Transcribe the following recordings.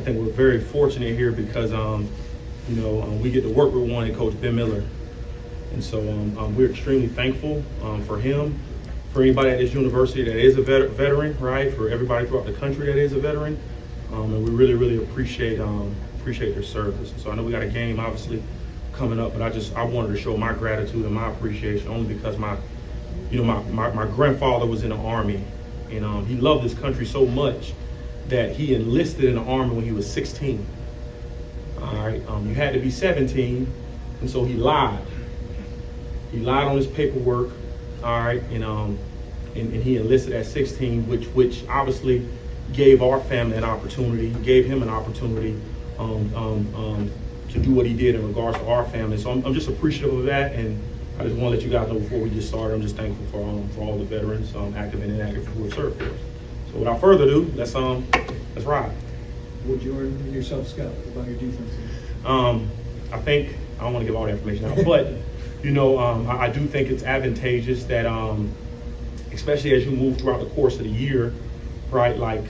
think we're very fortunate here because we get to work with one, Coach Ben Miller, and so we're extremely thankful for him, for anybody at this university that is a veteran, right? For everybody throughout the country that is a veteran, and we really appreciate their service. So I know we got a game obviously coming up, but I wanted to show my gratitude and my appreciation only because my grandfather was in the Army, and he loved this country so much that he enlisted in the Army when he was 16. All right, you had to be 17, and so he lied. He lied on his paperwork, all right, and he enlisted at 16, which obviously gave our family an opportunity, gave him an opportunity to do what he did in regards to our family. So I'm just appreciative of that, and I just want to let you guys know before we get started, I'm just thankful for all the veterans, active and inactive, who have served for us. So without further ado, let's ride. Would you order yourself, Scott, about your defense? I think I don't want to give all the information out, but I do think it's advantageous that, especially as you move throughout the course of the year, right? Like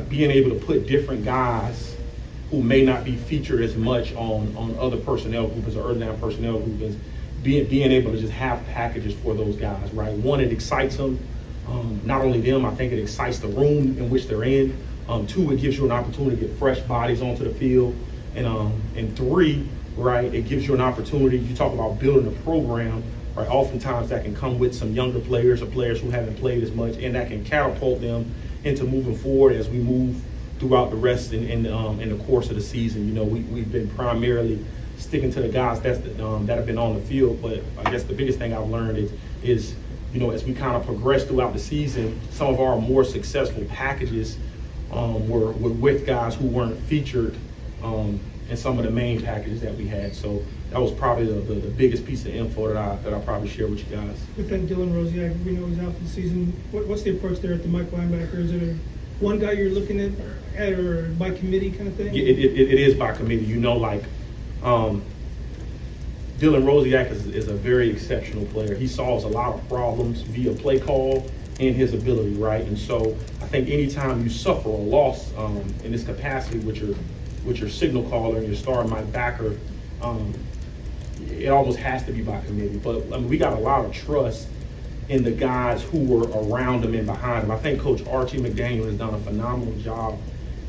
being able to put different guys who may not be featured as much on other personnel groupings or early down personnel groupings, being able to just have packages for those guys, right? One, it excites them. Not only them, I think it excites the room in which they're in. Two, it gives you an opportunity to get fresh bodies onto the field. And three, right, it gives you an opportunity, you talk about building a program, right? Oftentimes that can come with some younger players or players who haven't played as much, and that can catapult them into moving forward as we move throughout the rest in the course of the season. We've been primarily sticking to the guys that have been on the field, but I guess the biggest thing I've learned is as we kind of progress throughout the season, some of our more successful packages were with guys who weren't featured in some of the main packages that we had. So that was probably the biggest piece of info that I probably share with you guys. With that Dylan Rosiak, we know he's out for the season. What's the approach there at the Mike linebacker? Is it one guy you're looking at or by committee kind of thing? It is by committee. Dylan Rosiak is a very exceptional player. He solves a lot of problems via play call and his ability, right? And so I think anytime you suffer a loss in this capacity with your signal caller and your star Mike backer, it almost has to be by committee. But we got a lot of trust in the guys who were around him and behind him. I think Coach Archie McDaniel has done a phenomenal job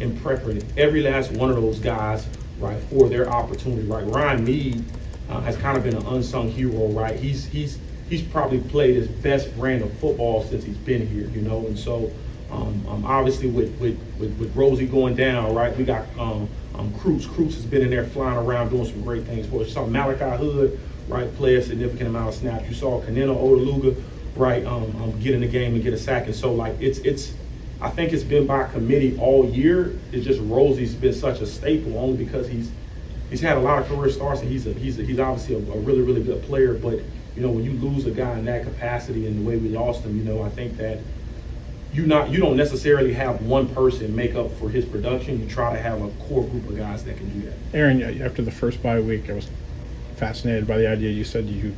in prepping every last one of those guys, right, for their opportunity, right? Ryan Mead has kind of been an unsung hero, right? He's probably played his best brand of football since he's been here, and so obviously with Rosie going down, right, we got Cruz. Cruz has been in there flying around doing some great things for us. You saw Malachi Hood, right, play a significant amount of snaps. You saw Kaneno Odeluga, right, get in the game and get a sack. And so I think it's been by committee all year. It's just Rosie's been such a staple only because he's had a lot of career starts, and he's obviously a really good player. But when you lose a guy in that capacity and the way we lost him, I think that you don't necessarily have one person make up for his production. You try to have a core group of guys that can do that. Aaron, after the first bye week, I was fascinated by the idea you said you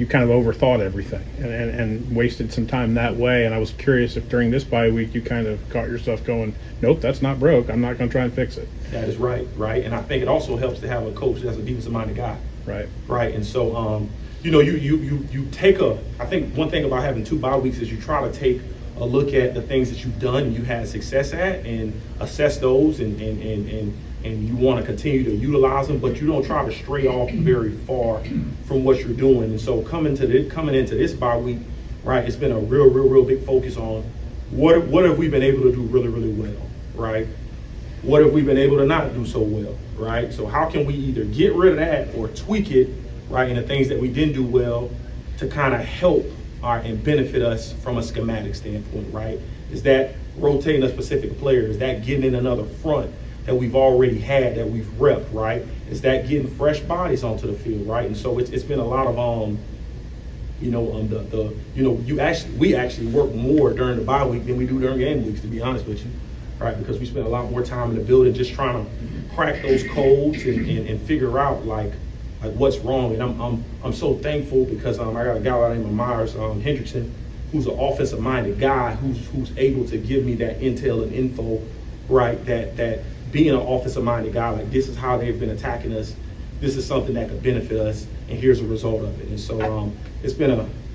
kind of overthought everything and wasted some time that way. And I was curious if during this bye week you kind of caught yourself going, nope, that's not broke. I'm not going to try and fix it. That is right. And I think it also helps to have a coach that's a defensive-minded guy. Right. And so, you take I think one thing about having 2 bye weeks is you try to take a look at the things that you've done and you had success at and assess those and you want to continue to utilize them, but you don't try to stray off very far from what you're doing. And so coming into this bye week, right, it's been a real big focus on what have we been able to do really well, right? What have we been able to not do so well, right? So how can we either get rid of that or tweak it, right, in the things that we didn't do well to kind of help and benefit us from a schematic standpoint, right? Is that rotating a specific player? Is that getting in another front that we've already had, that we've repped, right? Is that getting fresh bodies onto the field, right? And so it's been a lot of we actually work more during the bye week than we do during game weeks, to be honest with you, right? Because we spend a lot more time in the building just trying to crack those codes and figure out like what's wrong. And I'm so thankful because I got a guy by the name of Myers Hendrickson, who's an offensive minded guy who's able to give me that intel and info, right, that being an offensive-minded guy, like this is how they've been attacking us. This is something that could benefit us, and here's a result of it. And so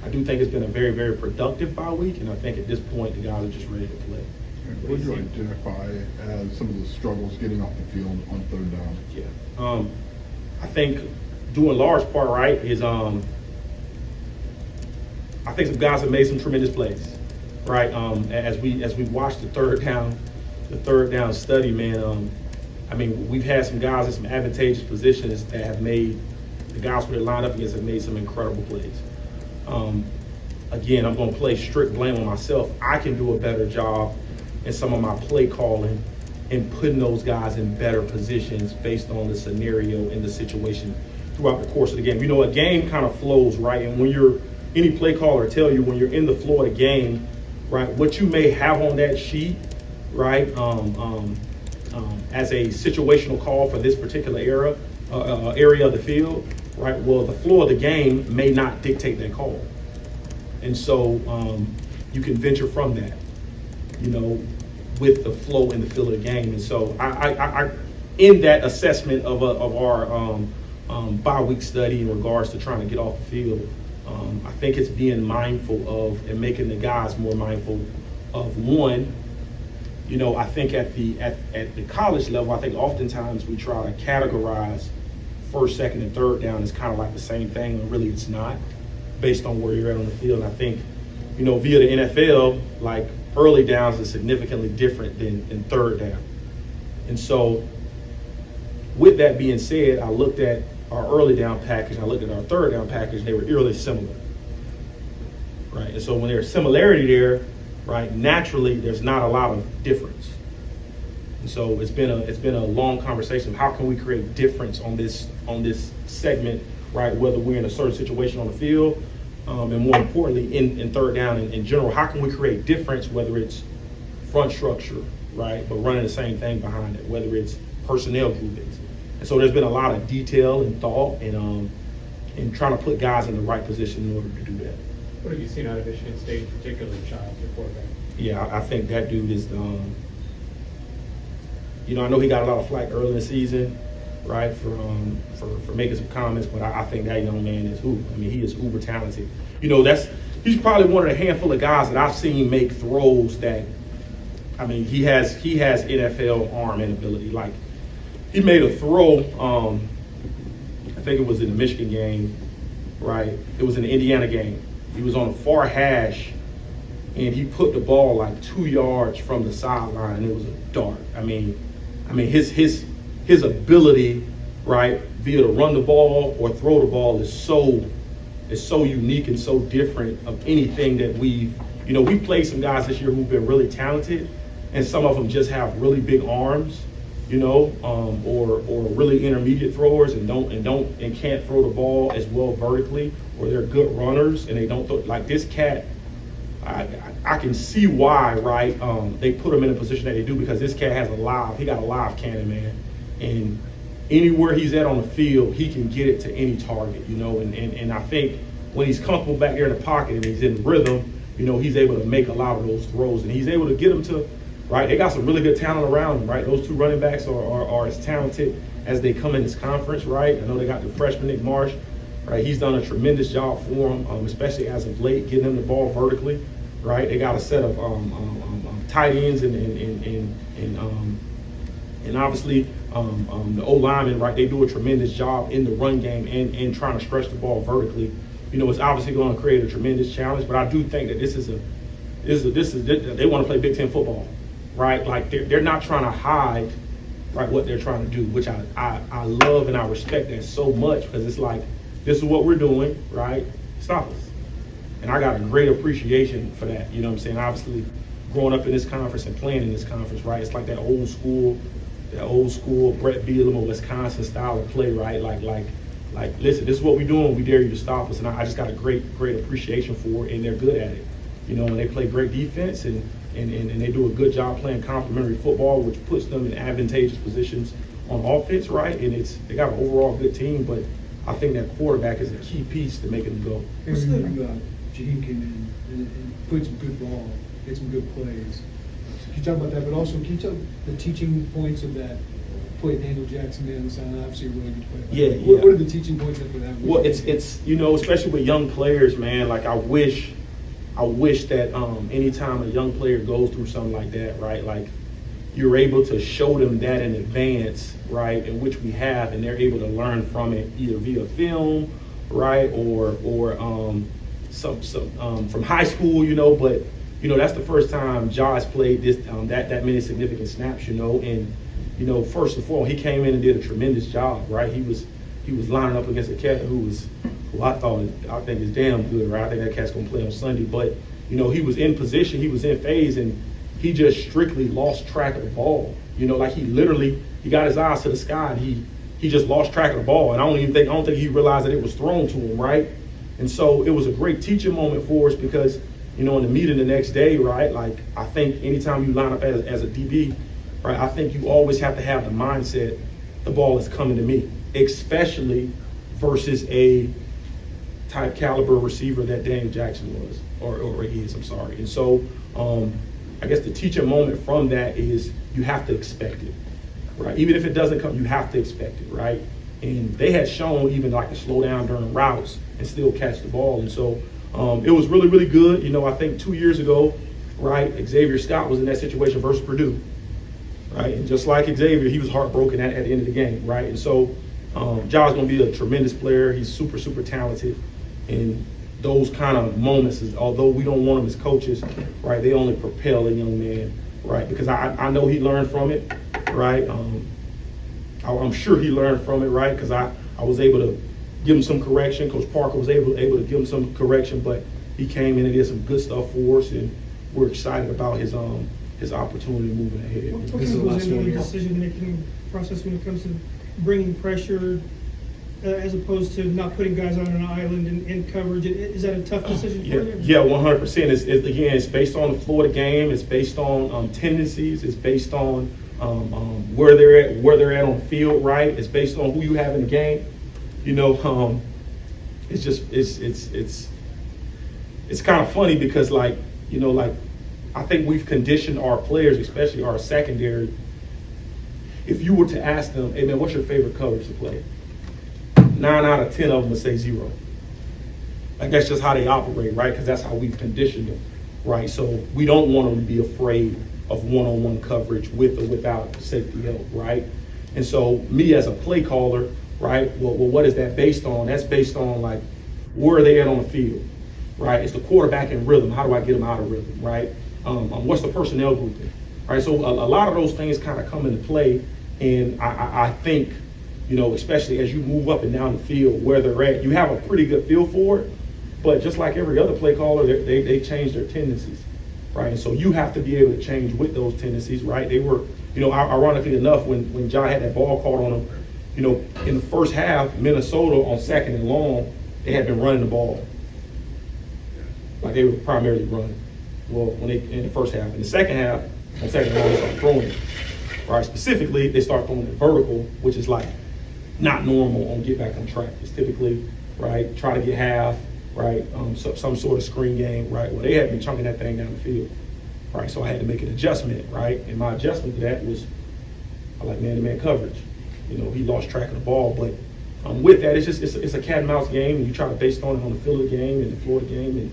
I do think it's been a very, very productive bye week, and I think at this point the guys are just ready to play. What do you identify as some of the struggles getting off the field on third down? Yeah, I think due in large part, right, is I think some guys have made some tremendous plays, right? As we watch the third down study, man. I mean, we've had some guys in some advantageous positions that have made the guys who they're lined up against have made some incredible plays. Again, I'm going to play strict blame on myself. I can do a better job in some of my play calling and putting those guys in better positions based on the scenario and the situation throughout the course of the game. You know, a game kind of flows, right? And when any play caller tell you when you're in the flow of the game, right, what you may have on that sheet, right, as a situational call for this particular area of the field, right, well, the flow of the game may not dictate that call. And so you can venture from that, you know, with the flow and the feel of the game. And so I in that assessment of our bye week study in regards to trying to get off the field, I think it's being mindful of and making the guys more mindful of one. You know, I think at the college level, I think oftentimes we try to categorize first, second, and third down as kind of like the same thing, and really it's not, based on where you're at on the field. And I think, you know, via the NFL, like early downs is significantly different than third down. And so with that being said, I looked at our early down package and I looked at our third down package, they were eerily similar, right? And so when there's similarity there, right, naturally there's not a lot of difference. And so it's been a long conversation of how can we create difference on this segment, right? Whether we're in a certain situation on the field, and more importantly in third down in general, how can we create difference, whether it's front structure, right, but running the same thing behind it, whether it's personnel groupings. And so there's been a lot of detail and thought and trying to put guys in the right position in order to do that. What have you seen out of Michigan State, particularly Childs, your quarterback? Yeah, I think that dude is, you know, I know he got a lot of flack early in the season, right, for making some comments, but I think that young man is who. I mean, he is uber talented. You know, he's probably one of the handful of guys that I've seen make throws that, I mean, he has NFL arm and ability. Like, he made a throw, I think it was in the Michigan game, right? It was in the Indiana game. He was on the far hash, and he put the ball like 2 yards from the sideline, and it was a dart. I mean, his ability, right, via to run the ball or throw the ball is so unique and so different of anything that we've played some guys this year who've been really talented, and some of them just have really big arms, you know, or really intermediate throwers and can't throw the ball as well vertically, or they're good runners and they don't throw like this cat. I can see why, right? They put him in a position that they do, because this cat has he got a live cannon, man. And anywhere he's at on the field, he can get it to any target, you know. And I think when he's comfortable back there in the pocket and he's in rhythm, you know, he's able to make a lot of those throws, and he's able to get them to, right? They got some really good talent around them, right? Those two running backs are as talented as they come in this conference, right? I know they got the freshman Nick Marsh, right? He's done a tremendous job for them, especially as of late, getting them the ball vertically, right? They got a set of tight ends and obviously the O-linemen, right? They do a tremendous job in the run game and trying to stretch the ball vertically. You know, it's obviously going to create a tremendous challenge, but I do think that they want to play Big Ten football, right? Like they're not trying to hide, right, what they're trying to do, which I love and I respect that so much, because it's like, this is what we're doing, right? Stop us. And I got a great appreciation for that. You know what I'm saying? Obviously, growing up in this conference and playing in this conference, right? It's like that old school Brett Bielema or Wisconsin style of play, right? Like, listen, this is what we're doing. We dare you to stop us. And I just got a great appreciation for it, and they're good at it. You know, and they play great defense and they do a good job playing complementary football, which puts them in advantageous positions on offense, right? And they got an overall good team, but I think that quarterback is a key piece to making them go. Jaheim came in and played some good ball, hit some good plays. you talk about that, but also, can you tell the teaching points of that play Daniel Jackson did on the sideline? Obviously, a really good play. Yeah, What yeah. are the teaching points after that? Well, it's you know, especially with young players, man. Like I wish that anytime a young player goes through something like that, right? Like you're able to show them that in advance, right? In which we have, and they're able to learn from it either via film, right, or some from high school, you know. But you know, that's the first time Josh played this that many significant snaps, you know. And you know, first and foremost, he came in and did a tremendous job, right? He was lining up against a cat who I think is damn good, right? I think that cat's gonna play on Sunday. But you know, he was in position, he was in phase, and he just strictly lost track of the ball. You know, like he got his eyes to the sky, and he just lost track of the ball. And I don't think he realized that it was thrown to him, right? And so it was a great teaching moment for us because, you know, in the meeting the next day, right? Like I think anytime you line up as a DB, right? I think you always have to have the mindset, the ball is coming to me, especially versus a type caliber receiver that Daniel Jackson was, or is, I'm sorry. And so I guess the teaching moment from that is you have to expect it, right? Even if it doesn't come, you have to expect it, right? And they had shown even like to slow down during routes and still catch the ball. And so it was really, really good. You know, I think 2 years ago, right, Xavier Scott was in that situation versus Purdue, right? And just like Xavier, he was heartbroken at the end of the game, right? And so Josh's going to be a tremendous player. He's super, super talented. And those kind of moments, although we don't want them as coaches, right, they only propel a young man, right? Because I know he learned from it, right? I'm sure he learned from it, right? Because I was able to give him some correction. Coach Parker was able to give him some correction, but he came in and did some good stuff for us, and we're excited about his opportunity moving ahead. What This is the goes last into one, your yeah. decision-making process when it comes to bringing pressure as opposed to not putting guys on an island in coverage? Is that a tough decision for you? Yeah, 100%. Again, it's based on the flow of the game. It's based on tendencies. It's based on where they're at on the field, right? It's based on who you have in the game. You know, it's just it's kind of funny because like I think we've conditioned our players, especially our secondary. If you were to ask them, hey man, what's your favorite coverage to play? 9 out of 10 of them would say 0. Like that's just how they operate, right? Because that's how we've conditioned them, right? So we don't want them to be afraid of one-on-one coverage with or without safety help, right? And so me as a play caller, right? Well, what is that based on? That's based on like where are they at on the field, right? It's the quarterback in rhythm. How do I get them out of rhythm, right? What's the personnel grouping, right? So a lot of those things kind of come into play, and I think, you know, especially as you move up and down the field where they're at, you have a pretty good feel for it. But just like every other play caller, they change their tendencies, right? And so you have to be able to change with those tendencies, right? They were, you know, ironically enough, when John had that ball caught on him, you know, in the first half, Minnesota on 2nd and long, they had been running the ball. Like they were primarily running. Well, in the first half. In the second half, on 2nd and long, they started throwing it. Right? Specifically, they start throwing it vertical, which is like not normal on get back on track. It's typically, right, try to get half, right, some sort of screen game, right? Well, they had been chunking that thing down the field, right? So I had to make an adjustment, right? And my adjustment to that was I like man-to-man coverage. You know, he lost track of the ball, but with that, it's a cat and mouse game, and you try to base on it on the field of the game and the floor of the game,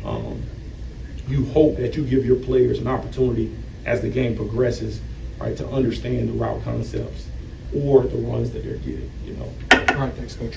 and you hope that you give your players an opportunity as the game progresses, right, to understand the route concepts or the runs that they're getting, you know. All right, thanks, Coach.